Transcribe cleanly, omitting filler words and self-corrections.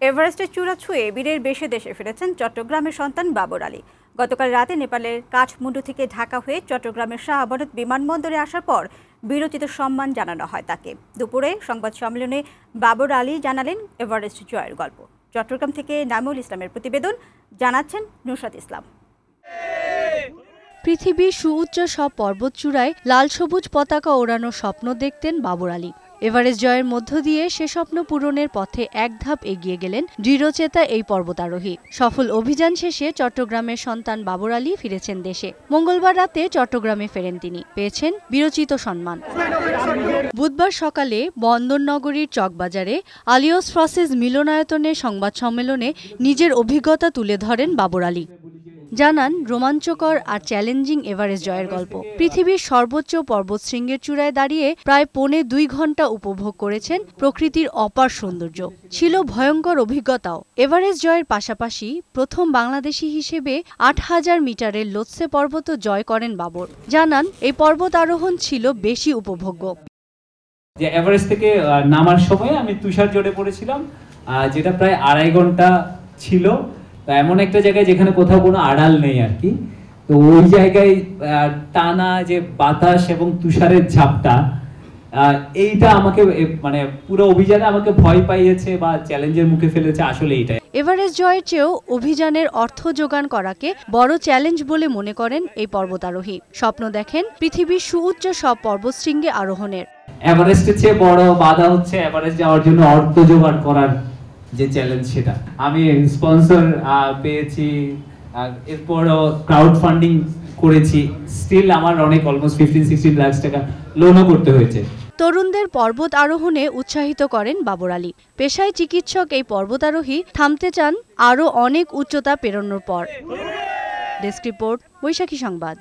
এভারেস্টের চূড়া ছুঁয়ে বীরের বেশে দেশে ফিরেছেন চট্টগ্রামের সন্তান বাবর আলী। গতকাল রাতে নেপালের কাঠমান্ডু থেকে ঢাকা হয়ে চট্টগ্রামের শাহ আমানত বিমানবন্দরে আসার পর বীরোচিত সম্মান জানানো হয় তাকে। দুপুরে সংবাদ সম্মেলনে বাবর আলী জানালেন এভারেস্ট জয়ের গল্প। চট্টগ্রাম থেকে নামুল ইসলামের প্রতিবেদন, জানাচ্ছেন নুসরাত ইসলাম। পৃথিবীর সুউচ্চ সব পর্বতচূড়ায় লাল সবুজ পতাকা ওড়ানোর স্বপ্ন দেখতেন বাবর আলী। এভারেস্ট জয়ের মধ্য দিয়ে সে স্বপ্ন পূরণের পথে এক ধাপ এগিয়ে গেলেন দৃঢ়চেতা এই পর্বতারোহী। সফল অভিযান শেষে চট্টগ্রামের সন্তান বাবর আলী ফিরেছেন দেশে। মঙ্গলবার রাতে চট্টগ্রামে ফেরেন তিনি, পেয়েছেন বীরোচিত সম্মান। বুধবার সকালে বন্দরনগরীর চকবাজারে আলিয়স ফ্রসেস মিলনায়তনের সংবাদ সম্মেলনে নিজের অভিজ্ঞতা তুলে ধরেন বাবর আলী। জানান রোমাঞ্চকর আর চ্যালেঞ্জিং এভারেস্ট জয়ের গল্প। পৃথিবীর সর্বোচ্চ পর্বতশৃঙ্গের চূড়ায় দাঁড়িয়ে প্রায় 2.25 ঘন্টা উপভোগ করেছেন প্রকৃতির অপার সৌন্দর্য। ছিল ভয়ঙ্কর অভিজ্ঞতাও। এভারেস্ট জয়ের পাশাপাশি প্রথম বাংলাদেশি হিসেবে 8000 মিটারের লোৎসে পর্বত জয় করেন বাবর। জানান এই পর্বত আরোহণ ছিল বেশি উপভোগ্য। যে এভারেস্ট থেকে নামার সময় আমি তুষার জড়ে পড়েছিলাম, যেটা প্রায় 2.5 ঘন্টা ছিল। এমন একটা জায়গায় যেখানে কোথাও কোনো আড়াল নেই আর কি। তো ওই জায়গায় টানা যে বাতাস এবং তুষারের ঝাপটা, এইটা আমাকে মানে পুরো অভিযানে আমাকে ভয় পাইয়েছে বা চ্যালেঞ্জের মুখে ফেলেছে আসলে এইটাই। এভারেস্ট জয়ের চেয়েও অভিযানের অর্থ যোগান করাকে বড় চ্যালেঞ্জ বলে মনে করেন এই পর্বতারোহী। স্বপ্ন দেখেন পৃথিবীর সুউচ্চ সব পর্বতশৃঙ্গে আরোহণের। এভারেস্টের চেয়ে বড় বাধা হচ্ছে এভারেস্ট যাওয়ার জন্য অর্থ জোগাড় করার যে চ্যালেঞ্জ, সেটা আমি স্পন্সর পেয়েছি, এরপরও ক্রাউড ফান্ডিং করেছি। স্টিল আমার অনেক অলমোস্ট 15-16 লাখ টাকা লোনও করতে হয়েছে। তরুণদের পর্বত আরোহণে উৎসাহিত করেন বাবর আলী। পেশায় চিকিৎসক এই পর্বতারোহী থামতে চান আরও অনেক উচ্চতা পেরোনোর পর। ডেস্ক রিপোর্ট, বৈশাখী সংবাদ।